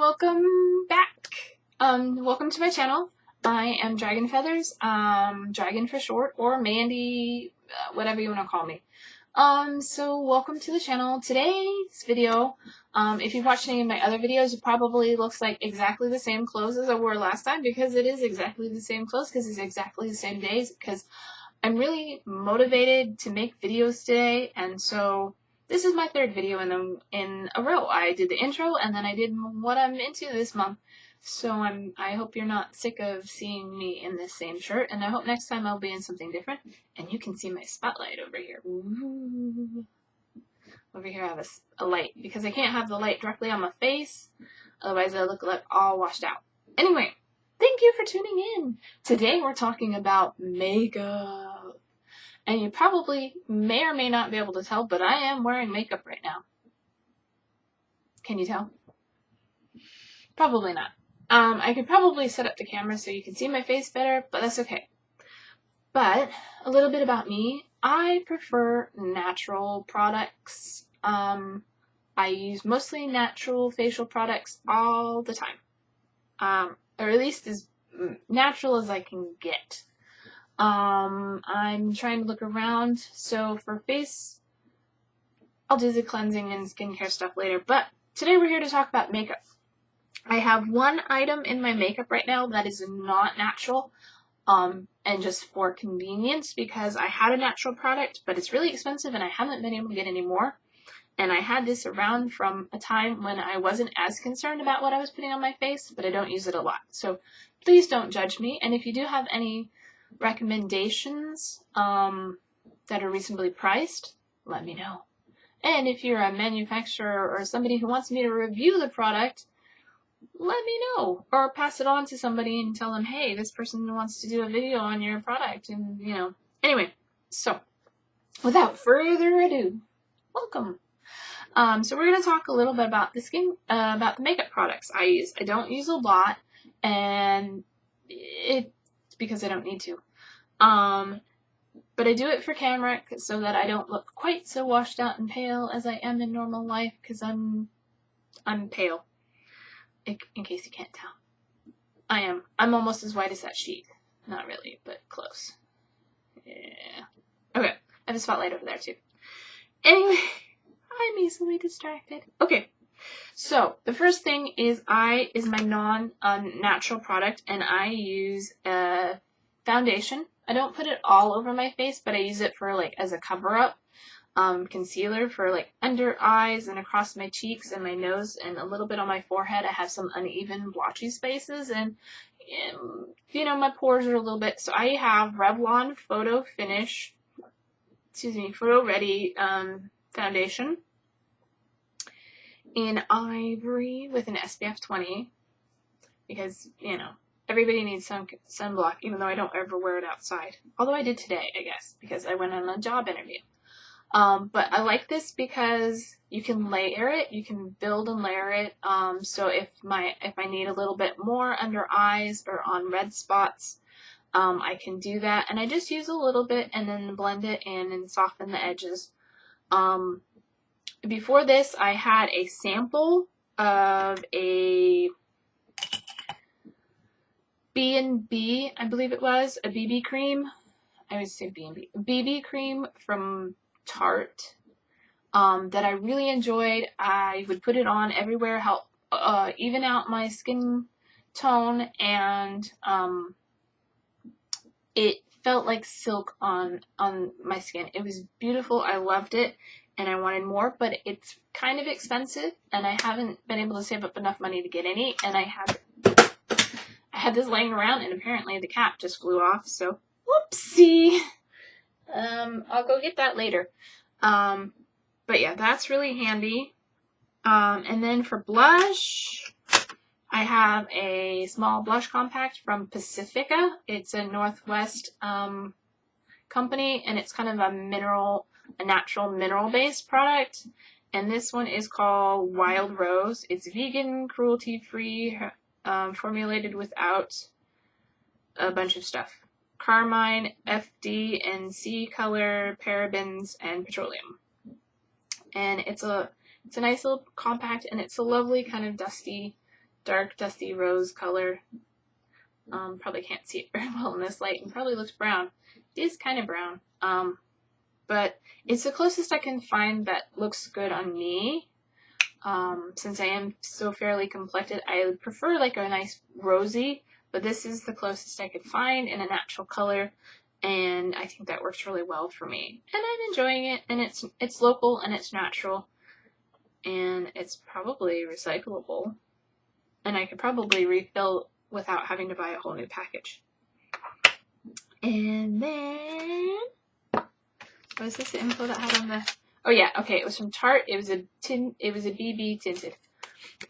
welcome back. Welcome to my channel. I am Dragon Feathers, Dragon for short, or Mandy, whatever you want to call me. So welcome to the channel. Today's video, if you've watched any of my other videos, it probably looks like exactly the same clothes as I wore last time, because it is exactly the same clothes, because it's exactly the same days, because I'm really motivated to make videos today, and so this is my third video in a row. I did the intro, and then I did what I'm into this month. So I hope you're not sick of seeing me in this same shirt, and I hope next time I'll be in something different. And you can see my spotlight over here. Ooh. Over here I have a light, because I can't have the light directly on my face, otherwise I look like all washed out. Anyway, thank you for tuning in. Today we're talking about makeup. And you probably may or may not be able to tell, but I am wearing makeup right now. Can you tell? Probably not. I could probably set up the camera so you can see my face better, but that's okay. But a little bit about me. I prefer natural products. I use mostly natural facial products all the time. Or at least as natural as I can get. I'm trying to look around, so for face, I'll do the cleansing and skincare stuff later, but today we're here to talk about makeup. I have one item in my makeup right now that is not natural, and just for convenience, because I had a natural product, but it's really expensive and I haven't been able to get any more, and I had this around from a time when I wasn't as concerned about what I was putting on my face, but I don't use it a lot, so please don't judge me, and if you do have any recommendations that are reasonably priced, let me know. And if you're a manufacturer or somebody who wants me to review the product, let me know, or pass it on to somebody and tell them, hey, this person wants to do a video on your product, and anyway, so without further ado, welcome. So we're going to talk a little bit about about the makeup products I use. I don't use a lot, and it's because I don't need to. But I do it for camera so that I don't look quite so washed out and pale as I am in normal life, because I'm pale. In case you can't tell. I'm almost as white as that sheet. Not really, but close. Yeah. Okay, I have a spotlight over there too. Anyway, I'm easily distracted. Okay, so the first thing is my non-natural product, and I use a foundation. I don't put it all over my face, but I use it for as a cover-up. Concealer for under eyes and across my cheeks and my nose and a little bit on my forehead. I have some uneven blotchy spaces, and my pores are a little bit, so I have Revlon Photo Ready foundation in ivory with an SPF 20, because everybody needs some sunblock, even though I don't ever wear it outside, although I did today, I guess, because I went on a job interview. But I like this because you can layer it, you can build and layer it, so if I need a little bit more under eyes or on red spots, I can do that, and I just use a little bit and then blend it in and soften the edges. Before this, I had a sample of a B&B, I believe it was, a BB cream. I always say B&B. BB cream from Tarte that I really enjoyed. I would put it on everywhere, help even out my skin tone, and it felt like silk on my skin. It was beautiful. I loved it, and I wanted more, but it's kind of expensive, and I haven't been able to save up enough money to get any, and I had this laying around, and apparently the cap just flew off, so whoopsie. I'll go get that later. But yeah, that's really handy. And then for blush, I have a small blush compact from Pacifica. It's a Northwest company, and it's kind of a natural mineral-based product. And this one is called Wild Rose. It's vegan, cruelty-free, formulated without a bunch of stuff. Carmine, FD, and C color, parabens, and petroleum. And it's a nice little compact, and it's a lovely kind of dusty dark dusty rose color. Probably can't see it very well in this light and probably looks brown. It is kind of brown. But it's the closest I can find that looks good on me. Since I am so fairly complected, I would prefer like a nice rosy, but this is the closest I could find in a natural color, and I think that works really well for me. And I'm enjoying it, and it's local and it's natural, and it's probably recyclable, and I could probably refill without having to buy a whole new package. And then, was this the info that I had on the? Oh yeah, okay. It was from Tarte. It was a BB tinted.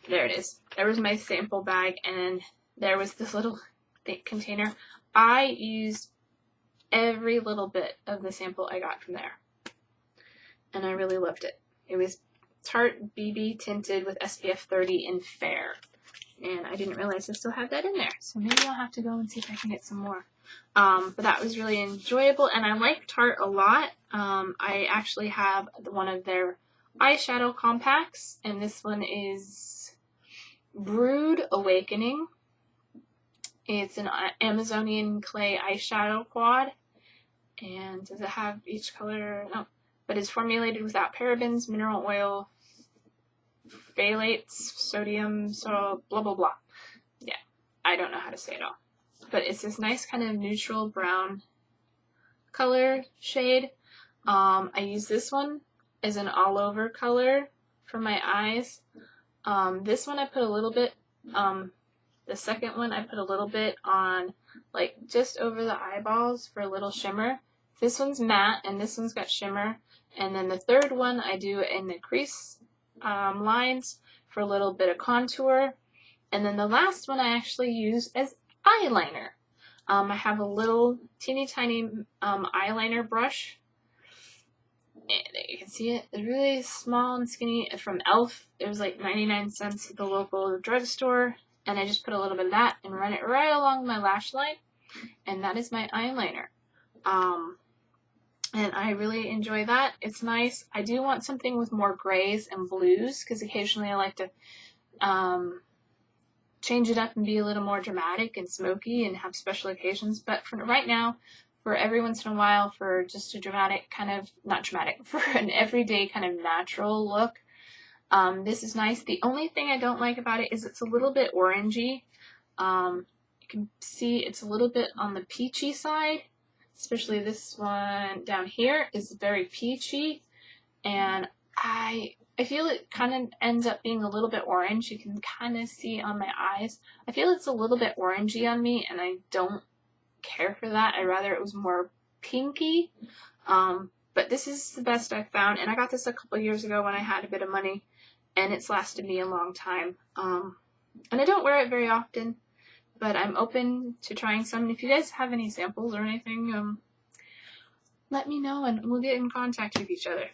There it is. There was my sample bag, and there was this little container. I used every little bit of the sample I got from there, and I really loved it. It was Tarte BB tinted with SPF 30 in fair, and I didn't realize I still had that in there. So maybe I'll have to go and see if I can get some more. But that was really enjoyable, and I like Tarte a lot. I actually have one of their eyeshadow compacts, and this one is Brood Awakening. It's an Amazonian clay eyeshadow quad, and does it have each color? No, but it's formulated without parabens, mineral oil, phthalates, sodium, so blah blah blah. Yeah, I don't know how to say it all. But it's this nice kind of neutral brown color shade. I use this one as an all over color for my eyes. This one I put a little bit, the second one I put a little bit on like just over the eyeballs for a little shimmer. This one's matte and this one's got shimmer. And then the third one I do in the crease lines for a little bit of contour. And then the last one I actually use as eyeliner. I have a little teeny tiny eyeliner brush, and you can see it. It's really small and skinny. It's from e.l.f. It was like 99 cents at the local drugstore, and I just put a little bit of that and run it right along my lash line, and that is my eyeliner. And I really enjoy that. It's nice. I do want something with more grays and blues, because occasionally I like to change it up and be a little more dramatic and smoky and have special occasions. But for right now, for every once in a while, for just a dramatic kind of, not dramatic, for an everyday kind of natural look, this is nice. The only thing I don't like about it is it's a little bit orangey. You can see it's a little bit on the peachy side, especially this one down here is very peachy, and I feel it kind of ends up being a little bit orange. You can kind of see on my eyes. I feel it's a little bit orangey on me, and I don't care for that. I'd rather it was more pinky. But this is the best I've found, and I got this a couple years ago when I had a bit of money, and it's lasted me a long time. And I don't wear it very often, but I'm open to trying some. And if you guys have any samples or anything, let me know, and we'll get in contact with each other.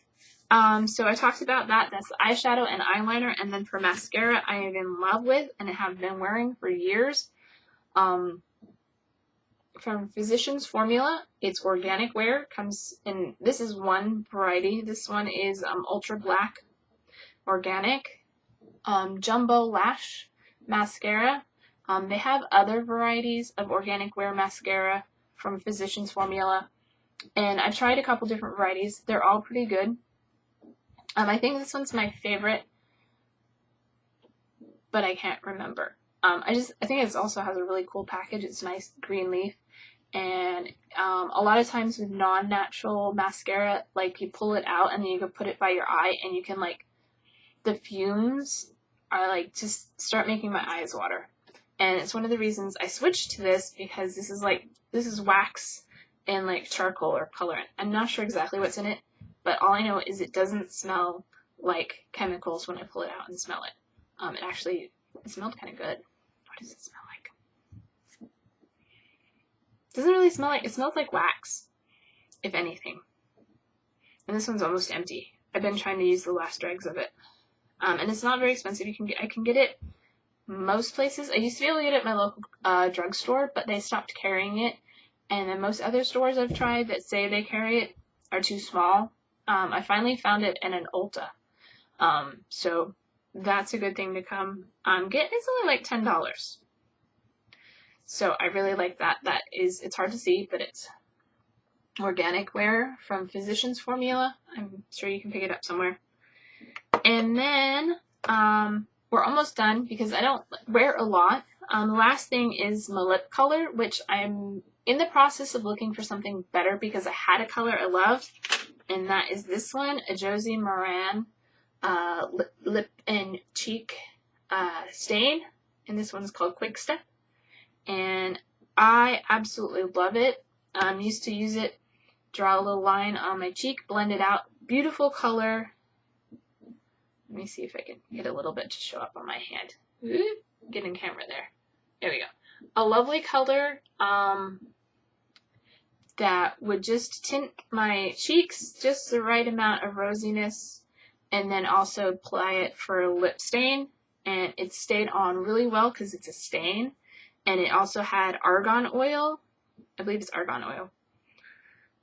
So I talked about that. That's eyeshadow and eyeliner. And then for mascara, I am in love with and have been wearing for years. From Physicians Formula, it's organic wear. Comes in, this is one variety. This one is ultra black organic jumbo lash mascara. They have other varieties of organic wear mascara from Physicians Formula, and I've tried a couple different varieties. They're all pretty good. I think this one's my favorite, but I can't remember. I think it also has a really cool package. It's nice green leaf, and a lot of times with non-natural mascara, like you pull it out and then you can put it by your eye, and you can like, the fumes are like just start making my eyes water. And it's one of the reasons I switched to this, because this is wax and like charcoal or colorant. I'm not sure exactly what's in it, but all I know is it doesn't smell like chemicals when I pull it out and smell it. It smelled kind of good. What does it smell like? It doesn't really smell like, it smells like wax, if anything. And this one's almost empty. I've been trying to use the last dregs of it. And it's not very expensive. I can get it most places. I used to be able to get it at my local drugstore, but they stopped carrying it. And then most other stores I've tried that say they carry it are too small. I finally found it in an Ulta. So that's a good thing to come get. It's only like $10. So I really like that. It's hard to see, but it's organic wear from Physicians Formula. I'm sure you can pick it up somewhere. And then we're almost done because I don't wear a lot. The last thing is my lip color, which I'm in the process of looking for something better because I had a color I loved, and that is this one, a Josie Moran lip and cheek stain, and this one's called Quick Step, and I absolutely love it. I'm used to use it, draw a little line on my cheek, blend it out, beautiful color. Let me see if I can get a little bit to show up on my hand. Get in camera there. There we go. A lovely color that would just tint my cheeks just the right amount of rosiness, and then also apply it for a lip stain. And it stayed on really well because it's a stain. And it also had argan oil. I believe it's argan oil.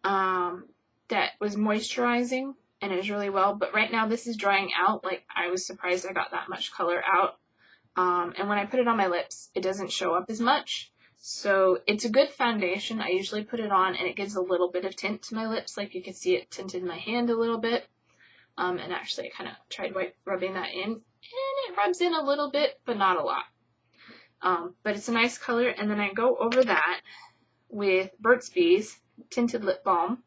That was moisturizing. And it was really well, but right now this is drying out. Like, I was surprised I got that much color out. And when I put it on my lips, it doesn't show up as much. So it's a good foundation. I usually put it on and it gives a little bit of tint to my lips. Like, you can see it tinted my hand a little bit. And actually I kind of tried rubbing that in, and it rubs in a little bit, but not a lot. But it's a nice color. And then I go over that with Burt's Bees Tinted Lip Balm.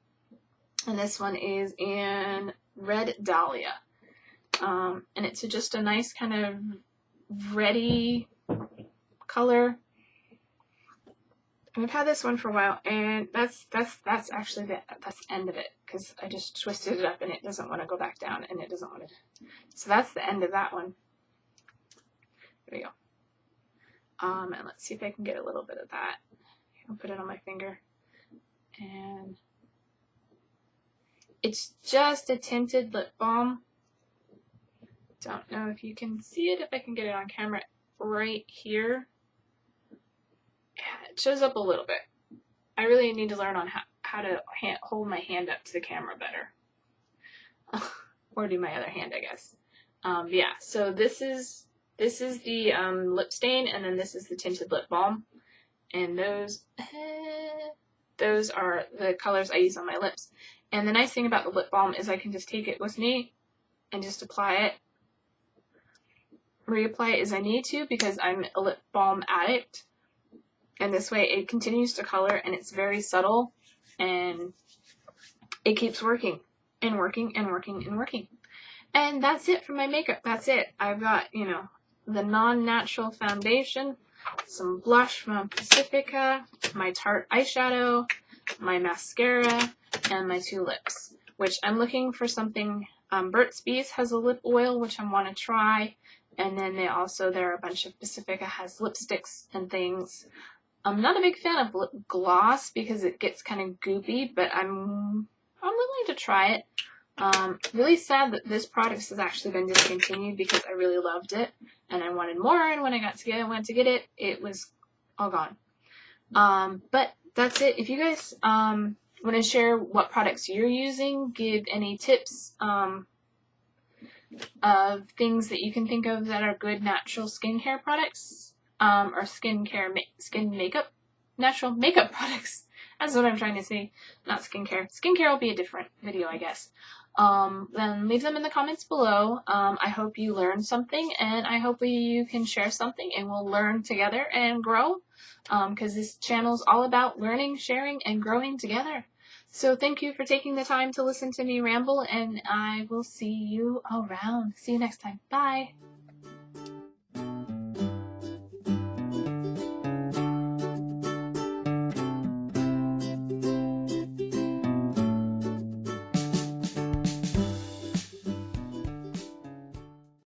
And this one is in Red Dahlia. And it's just a nice kind of reddy color. And I've had this one for a while, and that's actually that's the end of it, because I just twisted it up and it doesn't want to go back down, and it doesn't want to. So that's the end of that one. There we go. And let's see if I can get a little bit of that. I'll put it on my finger. And it's just a tinted lip balm. Don't know if you can see it, if I can get it on camera right here. Yeah, it shows up a little bit. I really need to learn on how to hold my hand up to the camera better. Or do my other hand, I guess. Yeah, so this is the lip stain, and then this is the tinted lip balm. And those are the colors I use on my lips. And the nice thing about the lip balm is I can just take it with me and just apply it, reapply it as I need to, because I'm a lip balm addict. And this way it continues to color, and it's very subtle, and it keeps working and working and working and working. And that's it for my makeup. That's it. I've got, the non-natural foundation, some blush from Pacifica, my Tarte eyeshadow, my mascara, and my 2 lips, which I'm looking for something. Burt's Bees has a lip oil, which I want to try, and then there are a bunch of Pacifica has lipsticks and things. I'm not a big fan of lip gloss because it gets kind of goopy, but I'm willing to try it. Really sad that this product has actually been discontinued because I really loved it and I wanted more, and when I went to get it, it was all gone. But that's it. If you guys want to share what products you're using, give any tips of things that you can think of that are good natural skincare products, or skin makeup, natural makeup products. That's what I'm trying to say, not skincare. Skincare will be a different video, I guess. Then leave them in the comments below. I hope you learned something, and I hope you can share something, and we'll learn together and grow, because this channel is all about learning, sharing, and growing together. So thank you for taking the time to listen to me ramble, and I will see you around. See you next time. Bye.